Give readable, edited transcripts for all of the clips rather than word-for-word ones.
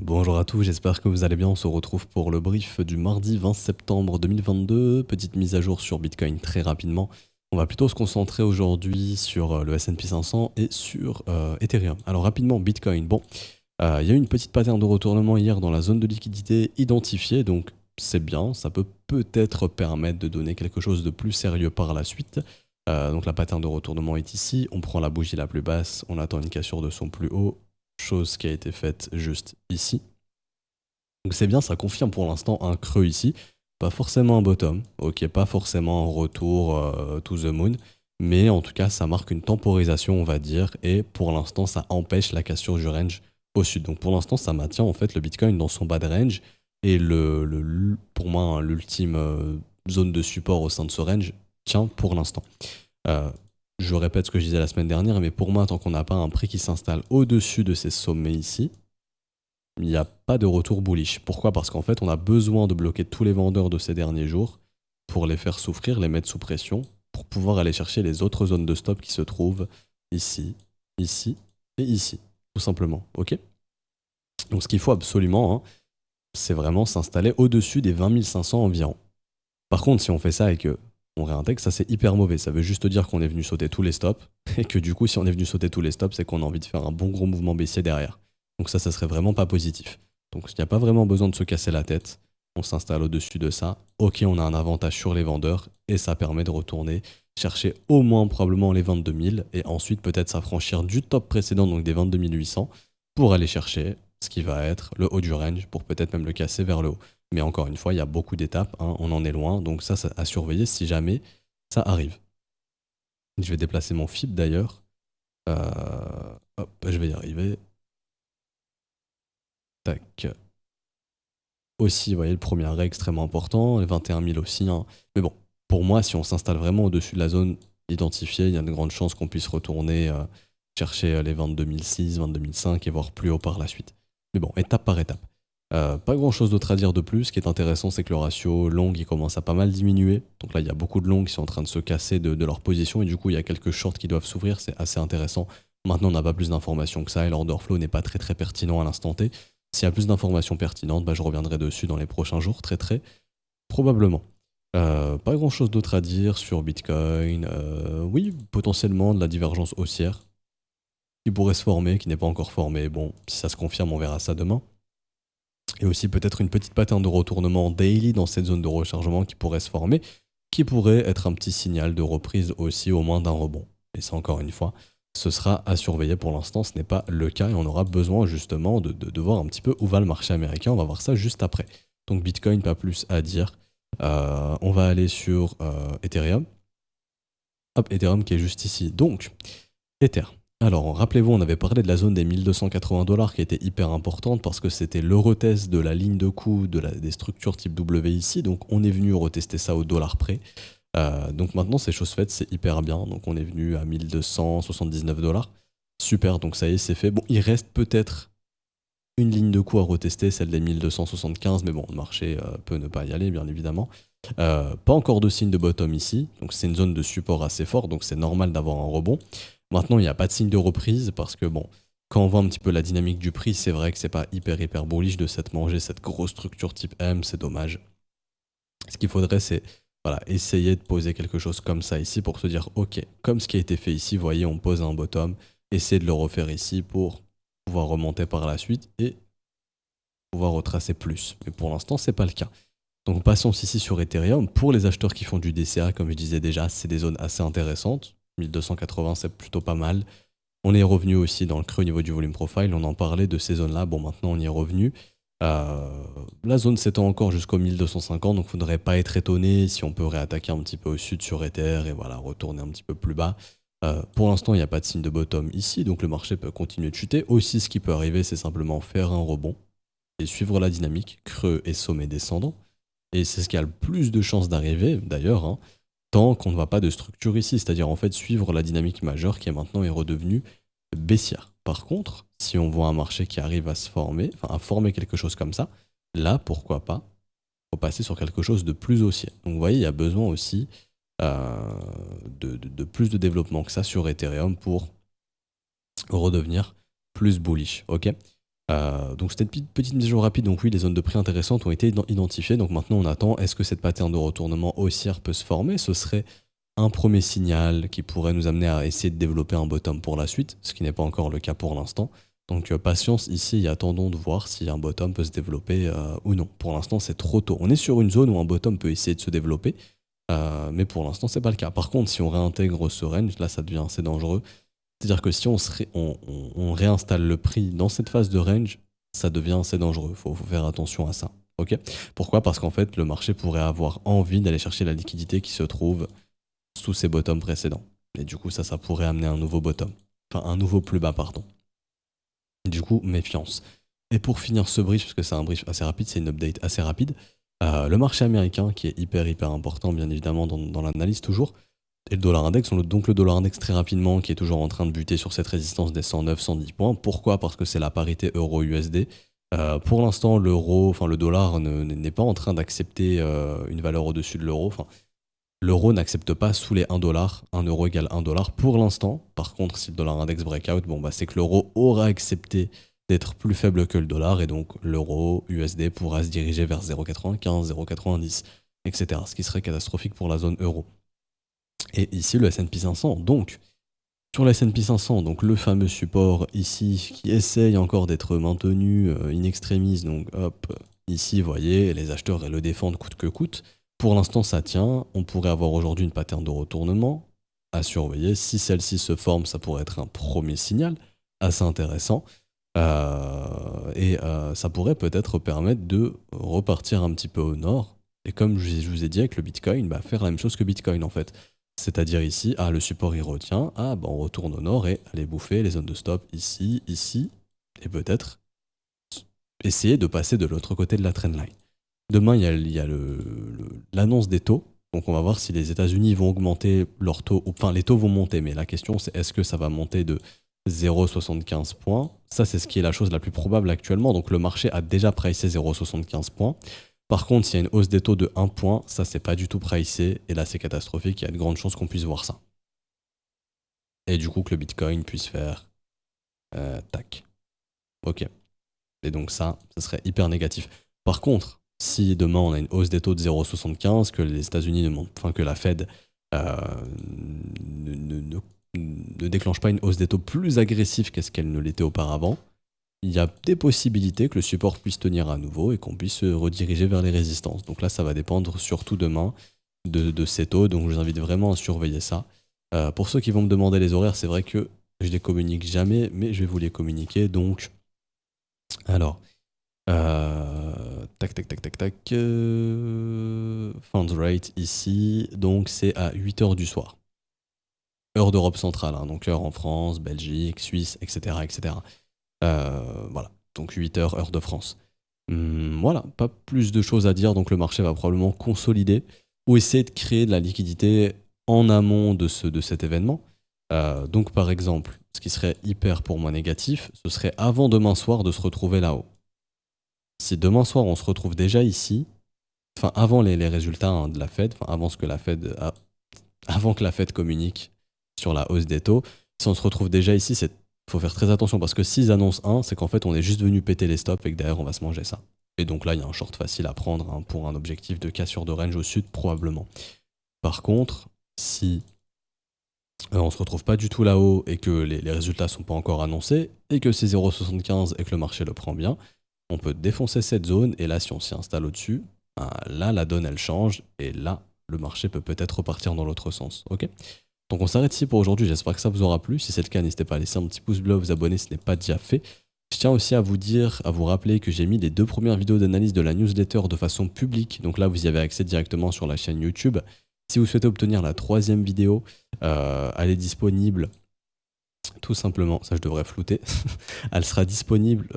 Bonjour à tous, j'espère que vous allez bien. On se retrouve pour le brief du mardi 20 septembre 2022. Petite mise à jour sur Bitcoin très rapidement. On va plutôt se concentrer aujourd'hui sur le S&P 500 et sur Ethereum. Alors rapidement, Bitcoin. Bon, il y a eu une petite pattern de retournement hier dans la zone de liquidité identifiée, donc c'est bien. Ça peut peut-être permettre de donner quelque chose de plus sérieux par la suite. Donc la pattern de retournement est ici. On prend la bougie la plus basse, on attend une cassure de son plus haut. Chose qui a été faite juste ici. Donc c'est bien, ça confirme pour l'instant un creux ici. Pas forcément un bottom, ok, pas forcément un retour to the moon, mais en tout cas ça marque une temporisation on va dire, et pour l'instant ça empêche la cassure du range au sud. Donc pour l'instant ça maintient en fait le Bitcoin dans son bas de range, et pour moi hein, l'ultime zone de support au sein de ce range tient pour l'instant. Euh, je répète ce que je disais la semaine dernière, mais pour moi tant qu'on n'a pas un prix qui s'installe au-dessus de ces sommets ici, il n'y a pas de retour bullish. Pourquoi? Parce qu'en fait, on a besoin de bloquer tous les vendeurs de ces derniers jours pour les faire souffrir, les mettre sous pression, pour pouvoir aller chercher les autres zones de stop qui se trouvent ici, ici et ici, tout simplement. Ok? Donc ce qu'il faut absolument, hein, c'est vraiment s'installer au-dessus des 20 500 environ. Par contre, si on fait ça et que on réintègre, ça c'est hyper mauvais. Ça veut juste dire qu'on est venu sauter tous les stops, et que du coup, si on est venu sauter tous les stops, c'est qu'on a envie de faire un bon gros mouvement baissier derrière. Donc ça serait vraiment pas positif. Donc il n'y a pas vraiment besoin de se casser la tête. On s'installe au-dessus de ça. Ok, on a un avantage sur les vendeurs, et ça permet de retourner chercher au moins probablement les 22 000, et ensuite peut-être s'affranchir du top précédent, donc des 22 800, pour aller chercher ce qui va être le haut du range, pour peut-être même le casser vers le haut. Mais encore une fois, il y a beaucoup d'étapes, hein, on en est loin, donc ça à surveiller si jamais ça arrive. Je vais déplacer mon FIB d'ailleurs. Hop, je vais y arriver. Tac. Aussi, vous voyez, le premier arrêt extrêmement important, les 21 000 aussi. Hein. Mais bon, pour moi, si on s'installe vraiment au-dessus de la zone identifiée, il y a de grandes chances qu'on puisse retourner chercher les 22 006, 22 005 et voir plus haut par la suite. Mais bon, étape par étape. Pas grand chose d'autre à dire de plus. Ce qui est intéressant, c'est que le ratio long il commence à pas mal diminuer. Donc là, il y a beaucoup de longs qui sont en train de se casser de leur position, et du coup, il y a quelques shorts qui doivent s'ouvrir. C'est assez intéressant. Maintenant, on n'a pas plus d'informations que ça, et l'order flow n'est pas très pertinent à l'instant T. S'il y a plus d'informations pertinentes, je reviendrai dessus dans les prochains jours, très probablement. Pas grand chose d'autre à dire sur Bitcoin. Oui, potentiellement de la divergence haussière qui pourrait se former, qui n'est pas encore formée. Bon, si ça se confirme, on verra ça demain. Et aussi peut-être une petite pattern de retournement daily dans cette zone de rechargement qui pourrait se former, qui pourrait être un petit signal de reprise aussi au moins d'un rebond. Et ça encore une fois, ce sera à surveiller. Pour l'instant, ce n'est pas le cas, et on aura besoin justement de voir un petit peu où va le marché américain. On va voir ça juste après. Donc Bitcoin, pas plus à dire. On va aller sur Ethereum. Hop, Ethereum qui est juste ici. Donc, Ether. Alors, rappelez-vous, on avait parlé de la zone des 1280 $ qui était hyper importante parce que c'était le retest de la ligne de coût des structures type W ici. Donc, on est venu retester ça au dollar près. Donc, maintenant, c'est chose faite, c'est hyper bien. Donc, on est venu à 1279 $. Super, donc ça y est, c'est fait. Bon, il reste peut-être une ligne de coût à retester, celle des 1275, mais bon, le marché peut ne pas y aller, bien évidemment. Pas encore de signe de bottom ici, donc c'est une zone de support assez fort, donc c'est normal d'avoir un rebond. Maintenant, il n'y a pas de signe de reprise parce que bon, quand on voit un petit peu la dynamique du prix, c'est vrai que c'est pas hyper bullish de s'être mangé cette grosse structure type M, c'est dommage. Ce qu'il faudrait, c'est voilà, essayer de poser quelque chose comme ça ici pour se dire, ok, comme ce qui a été fait ici, vous voyez, on pose un bottom, essayer de le refaire ici pour pouvoir remonter par la suite et pouvoir retracer plus. Mais pour l'instant, c'est pas le cas. Donc passons ici sur Ethereum. Pour les acheteurs qui font du DCA, comme je disais déjà, c'est des zones assez intéressantes. 1280, c'est plutôt pas mal. On est revenu aussi dans le creux au niveau du volume profile. On en parlait de ces zones-là. Bon, maintenant, on y est revenu. La zone s'étend encore jusqu'au 1250, donc il ne faudrait pas être étonné si on peut réattaquer un petit peu au sud sur Ether et voilà, retourner un petit peu plus bas. Pour l'instant, il n'y a pas de signe de bottom ici, donc le marché peut continuer de chuter. Aussi, ce qui peut arriver, c'est simplement faire un rebond et suivre la dynamique, creux et sommet descendant. Et c'est ce qui a le plus de chances d'arriver, d'ailleurs, hein, tant qu'on ne va pas de structure ici, c'est-à-dire en fait suivre la dynamique majeure qui est maintenant est redevenue baissière. Par contre, si on voit un marché qui arrive à se former, enfin à former quelque chose comme ça, là, pourquoi pas, faut passer sur quelque chose de plus haussier. Donc vous voyez, il y a besoin aussi de plus de développement que ça sur Ethereum pour redevenir plus bullish, ok. Donc c'était une petite mise à jour rapide. Donc oui, les zones de prix intéressantes ont été identifiées. Donc maintenant on attend, est-ce que cette pattern de retournement haussière peut se former? Ce serait un premier signal qui pourrait nous amener à essayer de développer un bottom pour la suite, ce qui n'est pas encore le cas pour l'instant. Donc patience ici et attendons de voir si un bottom peut se développer ou non. Pour l'instant c'est trop tôt. On est sur une zone où un bottom peut essayer de se développer, mais pour l'instant c'est pas le cas. Par contre si on réintègre ce range, là ça devient assez dangereux. C'est-à-dire que si on réinstalle le prix dans cette phase de range, ça devient assez dangereux. Faut faire attention à ça. Ok. Pourquoi? Parce qu'en fait, le marché pourrait avoir envie d'aller chercher la liquidité qui se trouve sous ses bottoms précédents. Et du coup, ça pourrait amener un nouveau bottom. Enfin, un nouveau plus bas, pardon. Du coup, méfiance. Et pour finir ce brief, parce que c'est un brief assez rapide, c'est une update assez rapide, le marché américain, qui est hyper important, bien évidemment, dans l'analyse toujours, et le dollar index, donc le dollar index très rapidement, qui est toujours en train de buter sur cette résistance des 109-110 points. Pourquoi? Parce que c'est la parité euro-USD. Pour l'instant, le dollar n'est pas en train d'accepter une valeur au-dessus de l'euro. Enfin, l'euro n'accepte pas sous les 1 dollar, 1 euro égale 1 dollar pour l'instant. Par contre, si le dollar index breakout, c'est que l'euro aura accepté d'être plus faible que le dollar et donc l'euro USD pourra se diriger vers 0,95, 0,90, etc. Ce qui serait catastrophique pour la zone euro. Et ici, le S&P 500. Donc, sur le S&P 500, donc le fameux support ici qui essaye encore d'être maintenu in extremis. Donc, hop, ici, vous voyez, les acheteurs le défendent coûte que coûte. Pour l'instant, ça tient. On pourrait avoir aujourd'hui une pattern de retournement à surveiller. Si celle-ci se forme, ça pourrait être un premier signal assez intéressant. Ça pourrait peut-être permettre de repartir un petit peu au nord. Et comme je vous ai dit avec le Bitcoin, faire la même chose que Bitcoin en fait. C'est-à-dire ici, le support il retient, on retourne au nord et aller bouffer les zones de stop ici, ici, et peut-être essayer de passer de l'autre côté de la trendline. Demain, il y a l'annonce des taux, donc on va voir si les États-Unis vont augmenter leurs taux, enfin les taux vont monter, mais la question c'est est-ce que ça va monter de 0,75 points? Ça c'est ce qui est la chose la plus probable actuellement, donc le marché a déjà pricé 0,75 points. Par contre, s'il y a une hausse des taux de 1 point, ça c'est pas du tout pricé, et là c'est catastrophique, il y a de grandes chances qu'on puisse voir ça. Et du coup que le Bitcoin puisse faire tac. Ok. Et donc ça serait hyper négatif. Par contre, si demain on a une hausse des taux de 0,75, que les États-Unis que la Fed ne déclenche pas une hausse des taux plus agressive qu'est-ce qu'elle ne l'était auparavant, il y a des possibilités que le support puisse tenir à nouveau et qu'on puisse se rediriger vers les résistances. Donc là, ça va dépendre surtout demain de ces taux, donc je vous invite vraiment à surveiller ça. Pour ceux qui vont me demander les horaires, c'est vrai que je les communique jamais, mais je vais vous les communiquer. Donc, alors, tac. Funds rate ici, donc c'est à 8h du soir. Heure d'Europe centrale, donc heure en France, Belgique, Suisse, etc. Voilà, donc 8h, heure de France. Voilà, pas plus de choses à dire, donc le marché va probablement consolider ou essayer de créer de la liquidité en amont de cet événement. Donc par exemple, ce qui serait hyper pour moi négatif, ce serait avant demain soir de se retrouver là-haut. Si demain soir on se retrouve déjà ici, enfin avant les résultats de la Fed, avant que la Fed communique sur la hausse des taux, si on se retrouve déjà ici, il faut faire très attention parce que s'ils annoncent 1, c'est qu'en fait on est juste venu péter les stops et que derrière on va se manger ça. Et donc là il y a un short facile à prendre pour un objectif de cassure de range au sud probablement. Par contre, si on se retrouve pas du tout là-haut et que les résultats sont pas encore annoncés et que c'est 0,75 et que le marché le prend bien, on peut défoncer cette zone et là si on s'y installe au-dessus, là la donne elle change et là le marché peut peut-être repartir dans l'autre sens. Ok ? Donc on s'arrête ici pour aujourd'hui, j'espère que ça vous aura plu. Si c'est le cas, n'hésitez pas à laisser un petit pouce bleu, à vous abonner si ce n'est pas déjà fait. Je tiens aussi à vous rappeler que j'ai mis les 2 premières vidéos d'analyse de la newsletter de façon publique. Donc là, vous y avez accès directement sur la chaîne YouTube. Si vous souhaitez obtenir la 3e vidéo, elle est disponible tout simplement, ça je devrais flouter, elle sera disponible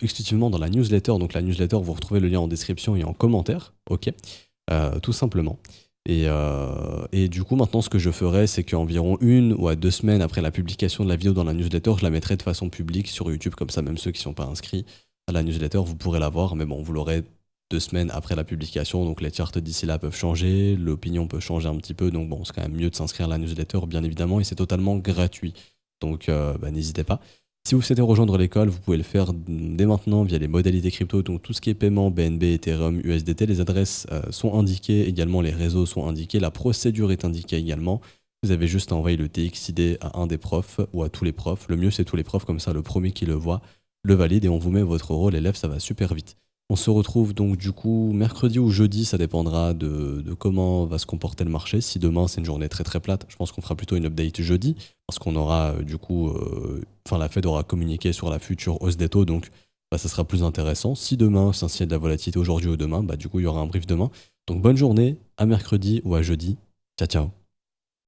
exclusivement dans la newsletter. Donc la newsletter, vous retrouvez le lien en description et en commentaire, ok, tout simplement. Et du coup, maintenant, ce que je ferai, c'est qu'environ 1 ou 2 semaines après la publication de la vidéo dans la newsletter, je la mettrai de façon publique sur YouTube, comme ça, même ceux qui ne sont pas inscrits à la newsletter, vous pourrez la voir. Mais bon, vous l'aurez 2 semaines après la publication, donc les charts d'ici là peuvent changer, l'opinion peut changer un petit peu, donc bon, c'est quand même mieux de s'inscrire à la newsletter, bien évidemment, et c'est totalement gratuit. Donc, n'hésitez pas. Si vous souhaitez rejoindre l'école, vous pouvez le faire dès maintenant via les modalités crypto, donc tout ce qui est paiement, BNB, Ethereum, USDT. Les adresses sont indiquées également, les réseaux sont indiqués, la procédure est indiquée également. Vous avez juste à envoyer le TXID à un des profs ou à tous les profs. Le mieux, c'est tous les profs, comme ça, le premier qui le voit le valide et on vous met votre rôle élève, ça va super vite. On se retrouve donc du coup mercredi ou jeudi, ça dépendra de comment va se comporter le marché. Si demain c'est une journée très très plate, je pense qu'on fera plutôt une update jeudi parce qu'on aura la Fed aura communiqué sur la future hausse des taux, donc bah, ça sera plus intéressant. Si demain c'est un signe de la volatilité aujourd'hui ou demain, bah, du coup il y aura un brief demain. Donc bonne journée, à mercredi ou à jeudi. Ciao ciao.